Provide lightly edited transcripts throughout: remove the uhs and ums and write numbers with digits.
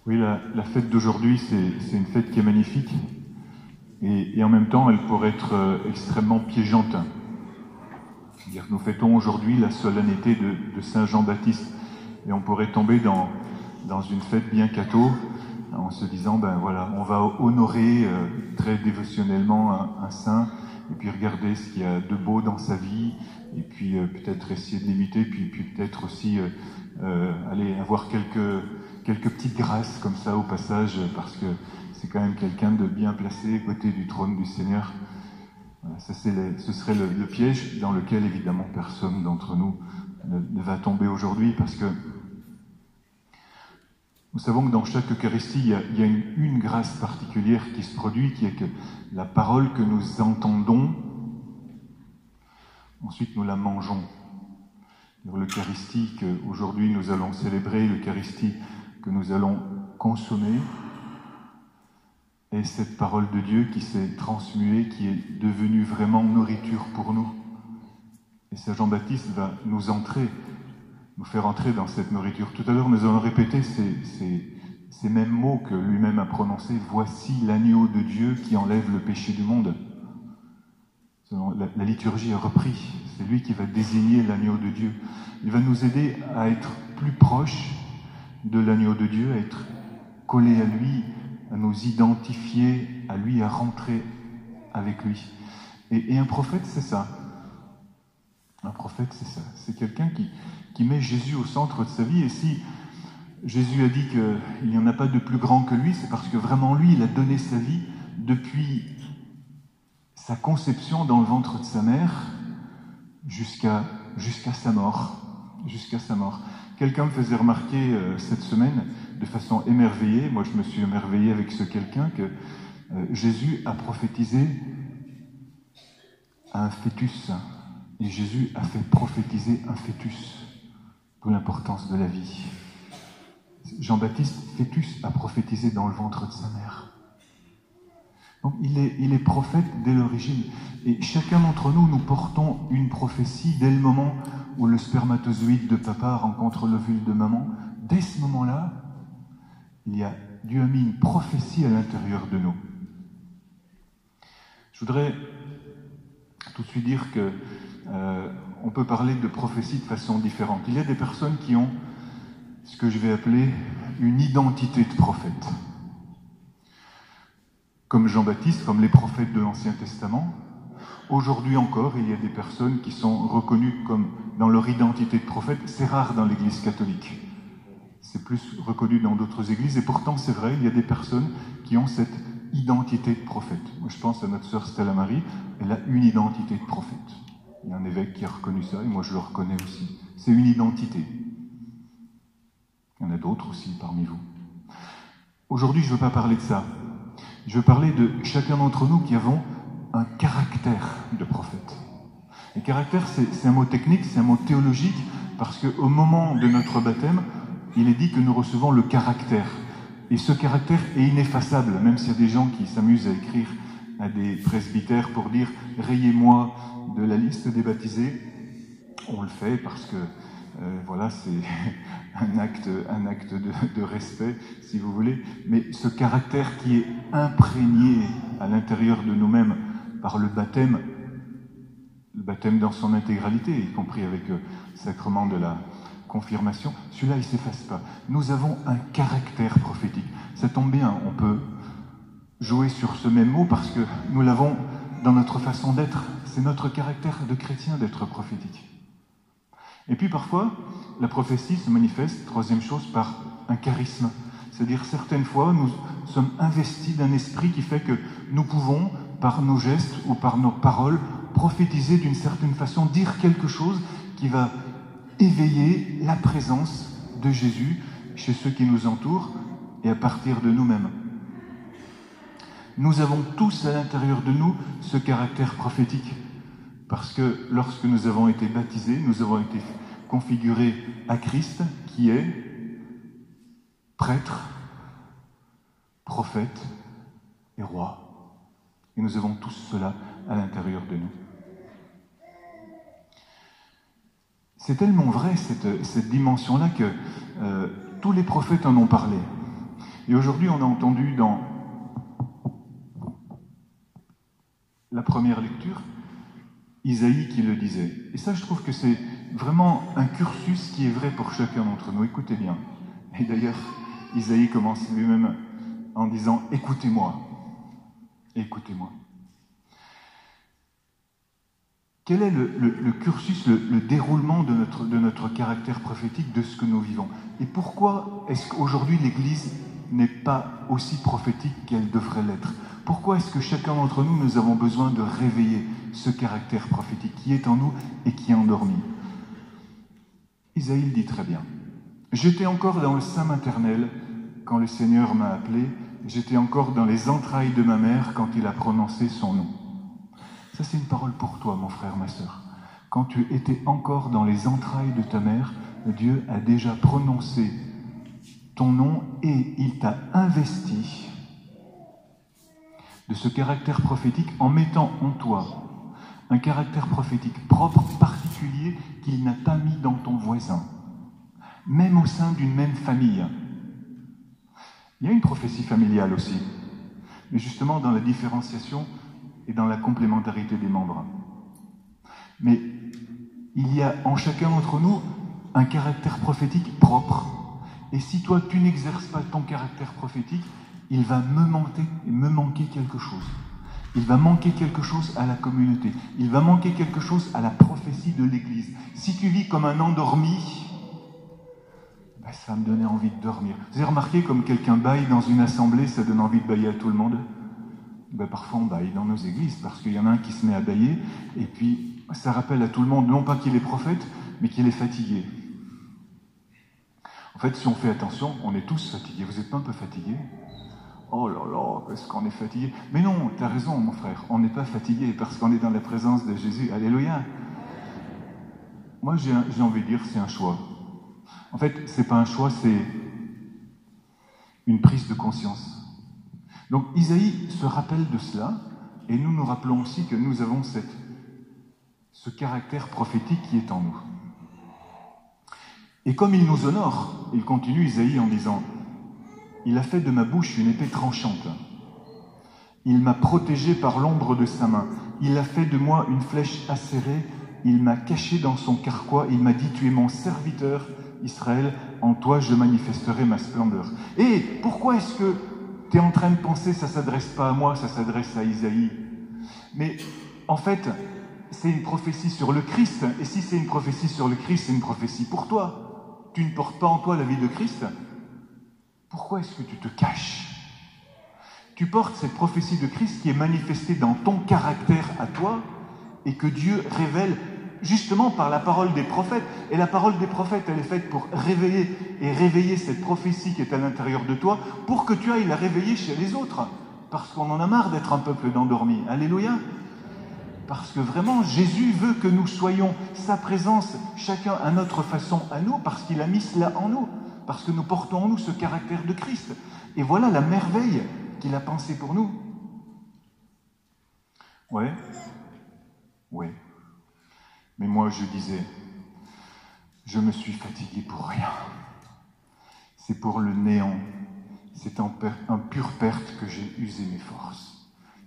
Oui, la fête d'aujourd'hui, c'est une fête qui est magnifique et en même temps, elle pourrait être extrêmement piégeante. C'est-à-dire que nous fêtons aujourd'hui la solennité de Saint Jean-Baptiste et on pourrait tomber dans une fête bien catho en se disant, ben voilà, on va honorer très dévotionnellement un saint et puis regarder ce qu'il y a de beau dans sa vie et puis peut-être essayer de l'imiter, puis peut-être aussi aller avoir quelques petites grâces comme ça au passage, parce que c'est quand même quelqu'un de bien placé à côté du trône du Seigneur. Voilà, ce serait le piège dans lequel évidemment personne d'entre nous ne va tomber aujourd'hui, parce que nous savons que dans chaque Eucharistie, il y a une grâce particulière qui se produit, qui est que la parole que nous entendons, ensuite nous la mangeons. L'Eucharistie qu'aujourd'hui nous allons célébrer, l'Eucharistie que nous allons consommer, est cette parole de Dieu qui s'est transmuée, qui est devenue vraiment nourriture pour nous. Et Saint Jean-Baptiste va nous faire entrer dans cette nourriture. Tout à l'heure, nous allons répéter ces mêmes mots que lui-même a prononcés. « Voici l'agneau de Dieu qui enlève le péché du monde ». La liturgie a repris. C'est lui qui va désigner l'agneau de Dieu. Il va nous aider à être plus proches de l'agneau de Dieu, à être collés à lui, à nous identifier à lui, à rentrer avec lui. Et un prophète, c'est ça. Un prophète, c'est ça. C'est quelqu'un qui met Jésus au centre de sa vie. Et si Jésus a dit qu'il n'y en a pas de plus grand que lui, c'est parce que vraiment lui, il a donné sa vie depuis sa conception dans le ventre de sa mère jusqu'à sa mort. Jusqu'à sa mort. Quelqu'un me faisait remarquer cette semaine, de façon émerveillée, moi je me suis émerveillé avec ce quelqu'un, que Jésus a prophétisé à un fœtus. Et Jésus a fait prophétiser un fœtus, d'où l'importance de la vie. Jean-Baptiste, fœtus, a prophétisé dans le ventre de sa mère. Donc il est prophète dès l'origine. Et chacun d'entre nous, nous portons une prophétie dès le moment où le spermatozoïde de papa rencontre l'ovule de maman. Dès ce moment-là, Dieu a mis une prophétie à l'intérieur de nous. Je voudrais tout de suite dire que on peut parler de prophétie de façon différente. Il y a des personnes qui ont ce que je vais appeler une identité de prophète. Comme Jean-Baptiste, comme les prophètes de l'Ancien Testament. Aujourd'hui encore, il y a des personnes qui sont reconnues comme dans leur identité de prophète. C'est rare dans l'Église catholique. C'est plus reconnu dans d'autres églises. Et pourtant, c'est vrai, il y a des personnes qui ont cette identité de prophète. Moi, je pense à notre sœur Stella Marie. Elle a une identité de prophète. Il y a un évêque qui a reconnu ça, et moi je le reconnais aussi. C'est une identité. Il y en a d'autres aussi parmi vous. Aujourd'hui, je ne veux pas parler de ça. Je veux parler de chacun d'entre nous qui avons un caractère de prophète. Et caractère, c'est un mot technique, c'est un mot théologique, parce qu'au moment de notre baptême, il est dit que nous recevons le caractère. Et ce caractère est ineffaçable, même s'il y a des gens qui s'amusent à écrire à des presbytères pour dire « rayez-moi de la liste des baptisés ». On le fait parce que voilà, c'est un acte de respect, si vous voulez. Mais ce caractère qui est imprégné à l'intérieur de nous-mêmes par le baptême dans son intégralité, y compris avec le sacrement de la confirmation, celui-là, il ne s'efface pas. Nous avons un caractère prophétique. Ça tombe bien, on peut jouer sur ce même mot parce que nous l'avons dans notre façon d'être. C'est notre caractère de chrétien d'être prophétique. Et puis parfois, la prophétie se manifeste, troisième chose, par un charisme. C'est-à-dire, certaines fois, nous sommes investis d'un esprit qui fait que nous pouvons, par nos gestes ou par nos paroles, prophétiser d'une certaine façon, dire quelque chose qui va éveiller la présence de Jésus chez ceux qui nous entourent et à partir de nous-mêmes. Nous avons tous à l'intérieur de nous ce caractère prophétique. Parce que lorsque nous avons été baptisés, nous avons été configurés à Christ, qui est prêtre, prophète et roi. Et nous avons tous cela à l'intérieur de nous. C'est tellement vrai, cette dimension-là, que tous les prophètes en ont parlé. Et aujourd'hui, on a entendu dans la première lecture Isaïe qui le disait. Et ça, je trouve que c'est vraiment un cursus qui est vrai pour chacun d'entre nous. Écoutez bien. Et d'ailleurs, Isaïe commence lui-même en disant « Écoutez-moi, écoutez-moi ». Quel est le cursus, le déroulement de notre caractère prophétique, de ce que nous vivons? Et pourquoi est-ce qu'aujourd'hui l'Église n'est pas aussi prophétique qu'elle devrait l'être? Pourquoi est-ce que chacun d'entre nous, nous avons besoin de réveiller ce caractère prophétique qui est en nous et qui est endormi? Isaïe le dit très bien. « J'étais encore dans le sein maternel quand le Seigneur m'a appelé, j'étais encore dans les entrailles de ma mère quand il a prononcé son nom. » Ça, c'est une parole pour toi, mon frère, ma sœur. Quand tu étais encore dans les entrailles de ta mère, Dieu a déjà prononcé ton nom et il t'a investi de ce caractère prophétique en mettant en toi un caractère prophétique propre, particulier, qu'il n'a pas mis dans ton voisin, même au sein d'une même famille. Il y a une prophétie familiale aussi, mais justement dans la différenciation et dans la complémentarité des membres. Mais il y a en chacun d'entre nous un caractère prophétique propre. Et si toi, tu n'exerces pas ton caractère prophétique, il va me manquer quelque chose. Il va manquer quelque chose à la communauté. Il va manquer quelque chose à la prophétie de l'Église. Si tu vis comme un endormi, ben ça va me donner envie de dormir. Vous avez remarqué comme quelqu'un bâille dans une assemblée, ça donne envie de bâiller à tout le monde? Ben parfois on bâille dans nos églises, parce qu'il y en a un qui se met à bâiller, et puis ça rappelle à tout le monde, non pas qu'il est prophète, mais qu'il est fatigué. En fait, si on fait attention, on est tous fatigués. Vous n'êtes pas un peu fatigués? Oh là là, est-ce qu'on est fatigué? Mais non, tu as raison, mon frère, on n'est pas fatigué, parce qu'on est dans la présence de Jésus. Alléluia! Moi, j'ai envie de dire, c'est un choix. En fait, c'est pas un choix, c'est une prise de conscience. Donc Isaïe se rappelle de cela, et nous nous rappelons aussi que nous avons ce caractère prophétique qui est en nous. Et comme il nous honore, il continue Isaïe en disant « Il a fait de ma bouche une épée tranchante. Il m'a protégé par l'ombre de sa main. Il a fait de moi une flèche acérée. Il m'a caché dans son carquois. Il m'a dit « Tu es mon serviteur, Israël. En toi, je manifesterai ma splendeur. » Et pourquoi est-ce que tu es en train de penser, ça ne s'adresse pas à moi, ça s'adresse à Isaïe? Mais en fait, c'est une prophétie sur le Christ. Et si c'est une prophétie sur le Christ, c'est une prophétie pour toi. Tu ne portes pas en toi la vie de Christ. Pourquoi est-ce que tu te caches? Tu portes cette prophétie de Christ qui est manifestée dans ton caractère à toi et que Dieu révèle justement par la parole des prophètes. Et la parole des prophètes, elle est faite pour réveiller cette prophétie qui est à l'intérieur de toi pour que tu ailles la réveiller chez les autres. Parce qu'on en a marre d'être un peuple d'endormis. Alléluia! Parce que vraiment, Jésus veut que nous soyons sa présence, chacun à notre façon à nous, parce qu'il a mis cela en nous, parce que nous portons en nous ce caractère de Christ. Et voilà la merveille qu'il a pensée pour nous. Ouais. Mais moi, je disais, je me suis fatigué pour rien. C'est pour le néant. C'est en pure perte que j'ai usé mes forces.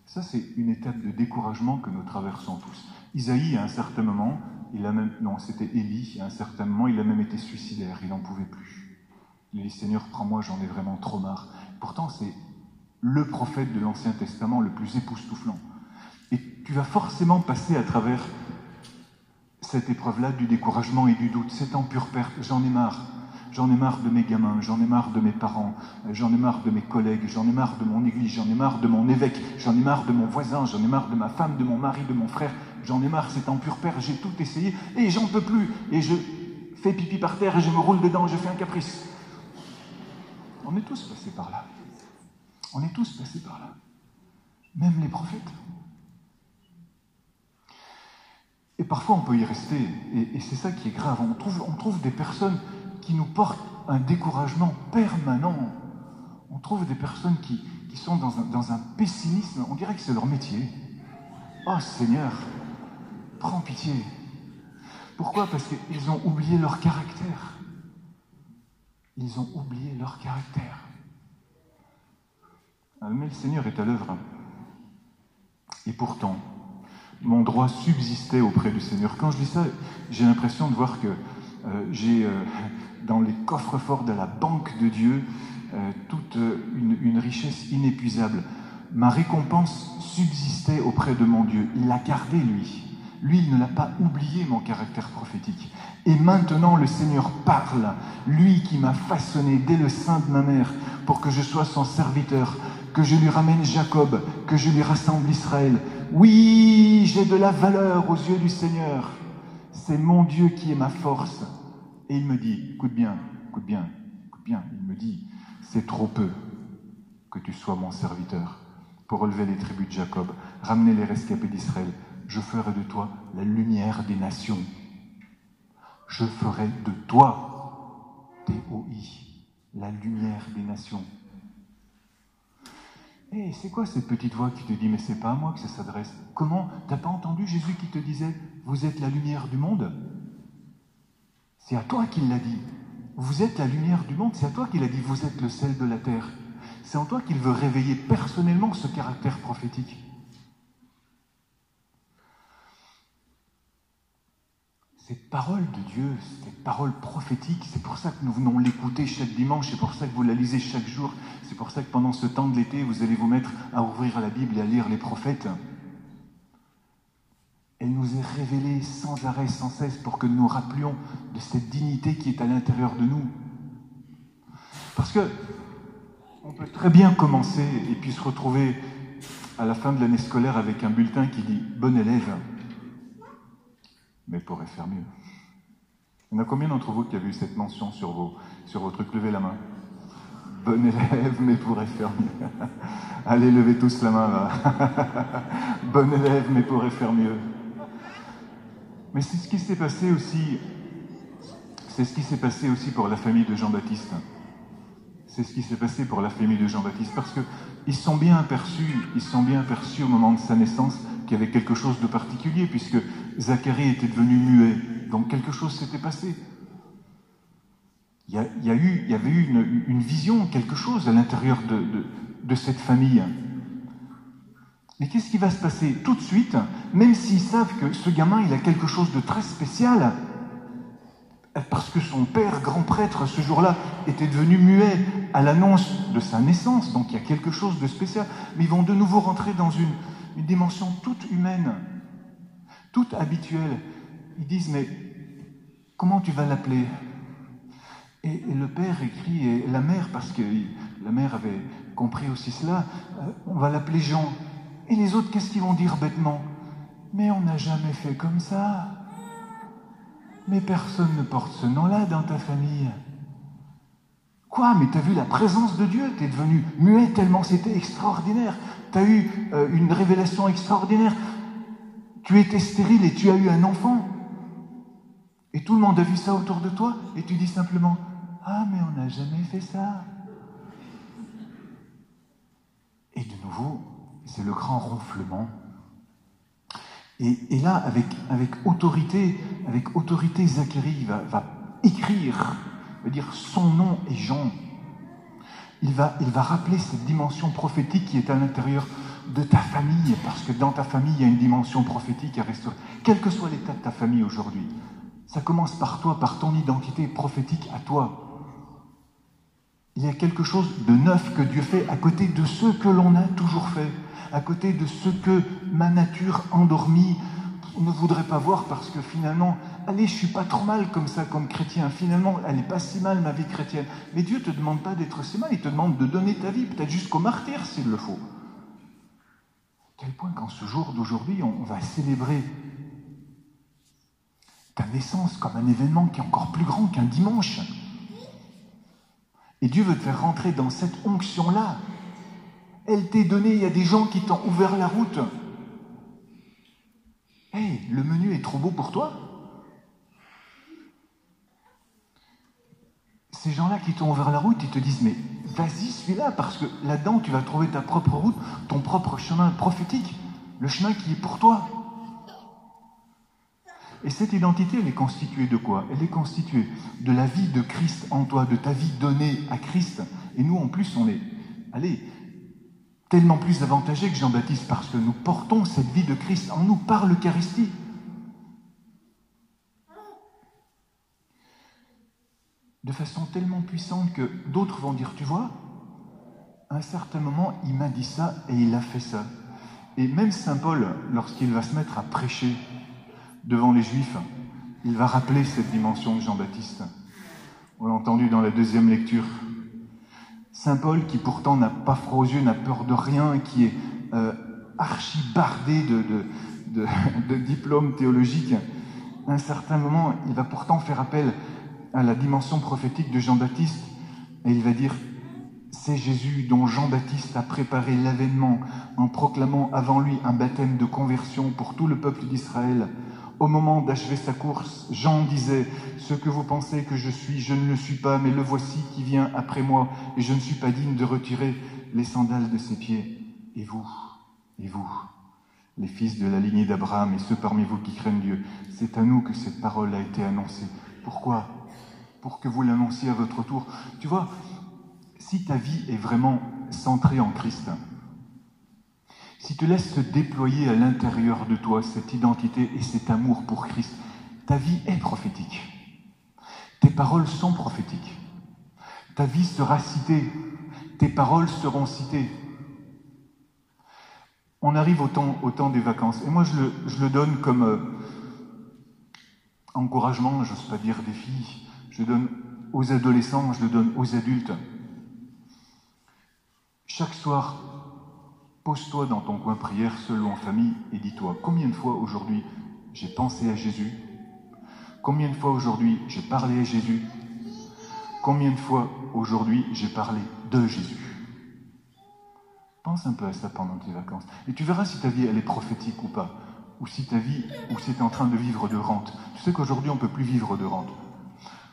Ça, c'est une étape de découragement que nous traversons tous. Isaïe, à un certain moment, c'était Élie, à un certain moment, il a même été suicidaire, il n'en pouvait plus. Il a dit, Seigneur, prends-moi, j'en ai vraiment trop marre. Pourtant, c'est le prophète de l'Ancien Testament le plus époustouflant. Et tu vas forcément passer à travers cette épreuve-là du découragement et du doute. C'est en pure perte, j'en ai marre. J'en ai marre de mes gamins, j'en ai marre de mes parents, j'en ai marre de mes collègues, j'en ai marre de mon église, j'en ai marre de mon évêque, j'en ai marre de mon voisin, j'en ai marre de ma femme, de mon mari, de mon frère, j'en ai marre, c'est en pure perte, j'ai tout essayé et j'en peux plus. Et je fais pipi par terre et je me roule dedans, je fais un caprice. On est tous passés par là. On est tous passés par là. Même les prophètes. Et parfois on peut y rester, et c'est ça qui est grave. On trouve des personnes qui nous portent un découragement permanent. On trouve des personnes qui sont dans un pessimisme, on dirait que c'est leur métier. Oh Seigneur, prends pitié. Pourquoi? Parce qu'ils ont oublié leur caractère. Ils ont oublié leur caractère. Mais le Seigneur est à l'œuvre. Et pourtant, mon droit subsistait auprès du Seigneur. Quand je lis ça, j'ai l'impression de voir que j'ai dans les coffres-forts de la banque de Dieu toute une richesse inépuisable. Ma récompense subsistait auprès de mon Dieu. Il l'a gardé, lui. Lui, il ne l'a pas oublié, mon caractère prophétique. Et maintenant, le Seigneur parle, lui qui m'a façonné dès le sein de ma mère pour que je sois son serviteur, que je lui ramène Jacob, que je lui rassemble Israël. Oui, j'ai de la valeur aux yeux du Seigneur. C'est mon Dieu qui est ma force. Et il me dit, écoute bien, écoute bien, écoute bien, il me dit, c'est trop peu que tu sois mon serviteur pour relever les tribus de Jacob, ramener les rescapés d'Israël. Je ferai de toi la lumière des nations. Je ferai de toi, T-O-I, la lumière des nations. Et c'est quoi cette petite voix qui te dit, mais c'est pas à moi que ça s'adresse? Comment? T'as pas entendu Jésus qui te disait, vous êtes la lumière du monde? C'est à toi qu'il l'a dit. Vous êtes la lumière du monde, c'est à toi qu'il a dit, vous êtes le sel de la terre. C'est en toi qu'il veut réveiller personnellement ce caractère prophétique. Cette parole de Dieu, cette parole prophétique, c'est pour ça que nous venons l'écouter chaque dimanche, c'est pour ça que vous la lisez chaque jour, c'est pour ça que pendant ce temps de l'été, vous allez vous mettre à ouvrir la Bible et à lire les prophètes. Elle nous est révélée sans arrêt, sans cesse, pour que nous nous rappelions de cette dignité qui est à l'intérieur de nous. Parce que on peut très bien commencer et puis se retrouver à la fin de l'année scolaire avec un bulletin qui dit « bon élève », mais pourrait faire mieux. Il y en a combien d'entre vous qui avez eu cette mention sur vos trucs? Levez la main. Bon élève, mais pourrait faire mieux. Allez, levez tous la main, là. Bon élève, mais pourrait faire mieux. Mais c'est ce qui s'est passé aussi. C'est ce qui s'est passé aussi pour la famille de Jean-Baptiste. C'est ce qui s'est passé pour la famille de Jean-Baptiste, parce qu'ils se sont bien aperçus au moment de sa naissance qu'il y avait quelque chose de particulier, puisque Zacharie était devenu muet, donc quelque chose s'était passé. Il y avait eu une vision, quelque chose à l'intérieur de cette famille. Mais qu'est-ce qui va se passer tout de suite, même s'ils savent que ce gamin, il a quelque chose de très spécial, parce que son père, grand prêtre, ce jour-là, était devenu muet à l'annonce de sa naissance, donc il y a quelque chose de spécial. Mais ils vont de nouveau rentrer dans une dimension toute humaine, toute habituelle. Ils disent, mais comment tu vas l'appeler? Et le père écrit, et la mère, parce que la mère avait compris aussi cela, on va l'appeler Jean. Et les autres, qu'est-ce qu'ils vont dire bêtement? Mais on n'a jamais fait comme ça. Mais personne ne porte ce nom-là dans ta famille. Quoi? Mais t'as vu la présence de Dieu, t'es devenu muet tellement c'était extraordinaire. T'as eu une révélation extraordinaire. Tu étais stérile et tu as eu un enfant. Et tout le monde a vu ça autour de toi. Et tu dis simplement, ah, mais on n'a jamais fait ça. Et de nouveau, c'est le grand ronflement. Et là, avec autorité, Zacharie va écrire, va dire son nom est Jean. Il va rappeler cette dimension prophétique qui est à l'intérieur de ta famille, parce que dans ta famille, il y a une dimension prophétique à restaurer. Quel que soit l'état de ta famille aujourd'hui, ça commence par toi, par ton identité prophétique à toi. Il y a quelque chose de neuf que Dieu fait à côté de ce que l'on a toujours fait, à côté de ce que ma nature endormie ne voudrait pas voir, parce que finalement, allez, je suis pas trop mal comme ça, comme chrétien, finalement, elle n'est pas si mal ma vie chrétienne. Mais Dieu ne te demande pas d'être si mal, il te demande de donner ta vie, peut-être jusqu'au martyr s'il le faut. À quel point qu'en ce jour d'aujourd'hui, on va célébrer ta naissance comme un événement qui est encore plus grand qu'un dimanche. Et Dieu veut te faire rentrer dans cette onction-là. Elle t'est donnée, il y a des gens qui t'ont ouvert la route. Hey, le menu est trop beau pour toi. Ces gens-là qui t'ont ouvert la route, ils te disent, mais vas-y, suis-là, parce que là-dedans, tu vas trouver ta propre route, ton propre chemin prophétique, le chemin qui est pour toi. Et cette identité, elle est constituée de quoi? Elle est constituée de la vie de Christ en toi, de ta vie donnée à Christ. Et nous, en plus, on est... Allez, tellement plus avantagé que Jean-Baptiste, parce que nous portons cette vie de Christ en nous par l'Eucharistie. De façon tellement puissante que d'autres vont dire, tu vois, à un certain moment, il m'a dit ça et il a fait ça. Et même Saint Paul, lorsqu'il va se mettre à prêcher devant les Juifs, il va rappeler cette dimension de Jean-Baptiste. On l'a entendu dans la deuxième lecture. Saint Paul, qui pourtant n'a pas froid aux yeux, n'a peur de rien, qui est archi-bardé de diplômes théologiques, à un certain moment, il va pourtant faire appel à la dimension prophétique de Jean-Baptiste, et il va dire « C'est Jésus dont Jean-Baptiste a préparé l'avènement en proclamant avant lui un baptême de conversion pour tout le peuple d'Israël. Au moment d'achever sa course, Jean disait « Ce que vous pensez que je suis, je ne le suis pas, mais le voici qui vient après moi, et je ne suis pas digne de retirer les sandales de ses pieds. Et vous, les fils de la lignée d'Abraham et ceux parmi vous qui craignent Dieu, c'est à nous que cette parole a été annoncée. Pourquoi ? Pour que vous l'annonciez à votre tour. » Tu vois, si ta vie est vraiment centrée en Christ, si tu laisses se déployer à l'intérieur de toi cette identité et cet amour pour Christ, ta vie est prophétique. Tes paroles sont prophétiques. Ta vie sera citée. Tes paroles seront citées. On arrive au temps des vacances. Et moi, je le donne comme encouragement, j'ose pas dire des filles, je le donne aux adolescents, je le donne aux adultes. Chaque soir, pose-toi dans ton coin prière, seul ou en famille, et dis-toi, combien de fois aujourd'hui j'ai pensé à Jésus? Combien de fois aujourd'hui j'ai parlé à Jésus? Combien de fois aujourd'hui j'ai parlé de Jésus? Pense un peu à ça pendant tes vacances. Et tu verras si ta vie elle est prophétique ou pas. Ou si ta vie, ou si tu es en train de vivre de rente. Tu sais qu'aujourd'hui on ne peut plus vivre de rente.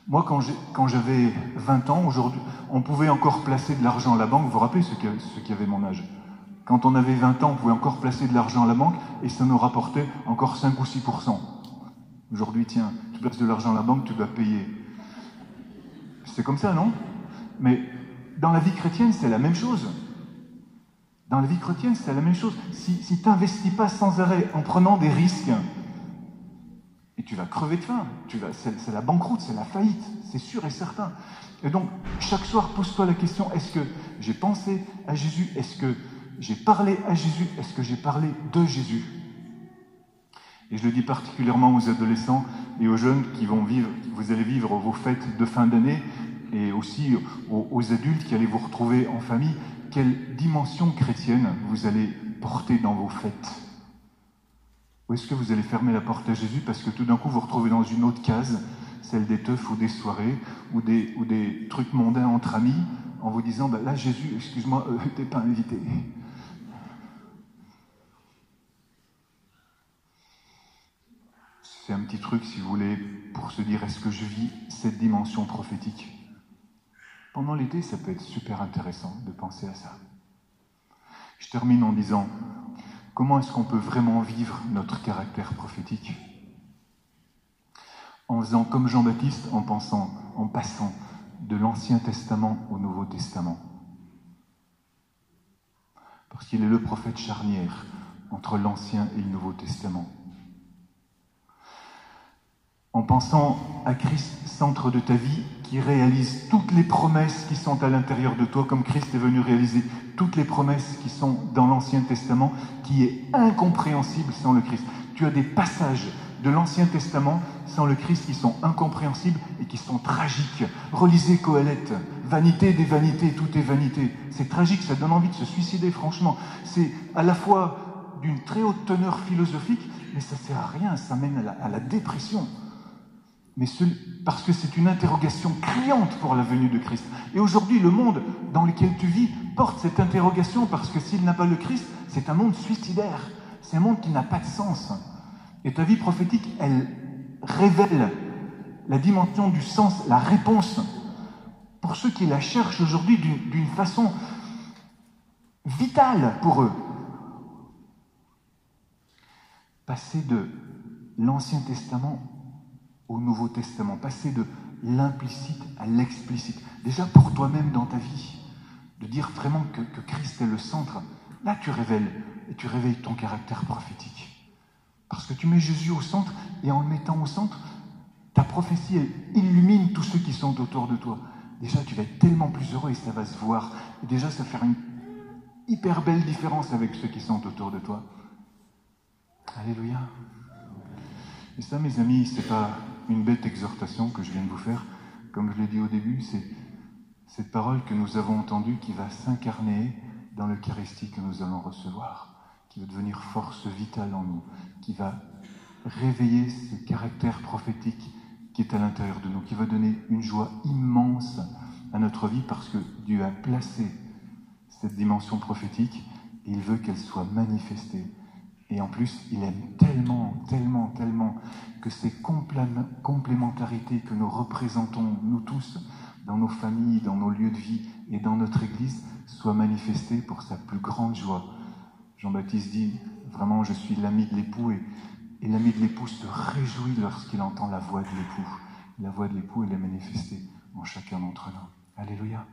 Moi, quand j'avais 20 ans, aujourd'hui, on pouvait encore placer de l'argent à la banque. Vous vous rappelez ceux qui avaient mon âge? Quand on avait 20 ans, on pouvait encore placer de l'argent à la banque et ça nous rapportait encore 5 ou 6%. Aujourd'hui, tiens, tu places de l'argent à la banque, tu dois payer. C'est comme ça, non? Mais dans la vie chrétienne, c'est la même chose. Dans la vie chrétienne, c'est la même chose. Si tu n'investis pas sans arrêt en prenant des risques, et tu vas crever de faim, c'est la banqueroute, c'est la faillite, c'est sûr et certain. Et donc, chaque soir, pose-toi la question, est-ce que j'ai pensé à Jésus? Est-ce que j'ai parlé à Jésus? Est-ce que j'ai parlé de Jésus? Et je le dis particulièrement aux adolescents et aux jeunes qui vont vivre, vous allez vivre vos fêtes de fin d'année, et aussi aux adultes qui allez vous retrouver en famille. Quelle dimension chrétienne vous allez porter dans vos fêtes? Ou est-ce que vous allez fermer la porte à Jésus parce que tout d'un coup vous vous retrouvez dans une autre case, celle des teufs ou des soirées, ou des trucs mondains entre amis, en vous disant bah, là Jésus, excuse-moi, t'es pas invité. C'est un petit truc, si vous voulez, pour se dire est-ce que je vis cette dimension prophétique? Pendant l'été, ça peut être super intéressant de penser à ça. Je termine en disant, comment est-ce qu'on peut vraiment vivre notre caractère prophétique? En faisant comme Jean-Baptiste, en passant de l'Ancien Testament au Nouveau Testament. Parce qu'il est le prophète charnière entre l'Ancien et le Nouveau Testament. En pensant à Christ, centre de ta vie, qui réalise toutes les promesses qui sont à l'intérieur de toi, comme Christ est venu réaliser toutes les promesses qui sont dans l'Ancien Testament, qui est incompréhensible sans le Christ. Tu as des passages de l'Ancien Testament sans le Christ qui sont incompréhensibles et qui sont tragiques. Relisez Qoéleth, vanité des vanités, tout est vanité. C'est tragique, ça donne envie de se suicider, franchement. C'est à la fois d'une très haute teneur philosophique, mais ça ne sert à rien, ça mène à la dépression. Mais parce que c'est une interrogation criante pour la venue de Christ. Et aujourd'hui, le monde dans lequel tu vis porte cette interrogation parce que s'il n'a pas le Christ, c'est un monde suicidaire. C'est un monde qui n'a pas de sens. Et ta vie prophétique, elle révèle la dimension du sens, la réponse, pour ceux qui la cherchent aujourd'hui d'une façon vitale pour eux. Passer de l'Ancien Testament au Nouveau Testament, passer de l'implicite à l'explicite. Déjà pour toi-même dans ta vie, de dire vraiment que Christ est le centre, là tu révèles, et tu réveilles ton caractère prophétique. Parce que tu mets Jésus au centre, et en le mettant au centre, ta prophétie, elle illumine tous ceux qui sont autour de toi. Déjà, tu vas être tellement plus heureux et ça va se voir. Et déjà, ça va faire une hyper belle différence avec ceux qui sont autour de toi. Alléluia. Et ça, mes amis, c'est pas une bête exhortation que je viens de vous faire. Comme je l'ai dit au début, c'est cette parole que nous avons entendue qui va s'incarner dans l'Eucharistie que nous allons recevoir, qui va devenir force vitale en nous, qui va réveiller ce caractère prophétique qui est à l'intérieur de nous, qui va donner une joie immense à notre vie parce que Dieu a placé cette dimension prophétique et il veut qu'elle soit manifestée. Et en plus, il aime tellement, tellement, tellement que ces complémentarités que nous représentons, nous tous, dans nos familles, dans nos lieux de vie et dans notre Église, soient manifestées pour sa plus grande joie. Jean-Baptiste dit, vraiment, je suis l'ami de l'époux et l'ami de l'époux se réjouit lorsqu'il entend la voix de l'époux. La voix de l'époux, elle est manifestée en chacun d'entre nous. Alléluia.